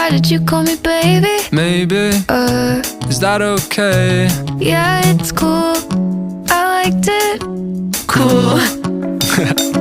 why did you call me baby? Maybe, is that okay? Yeah, it's cool. I liked it. Cool.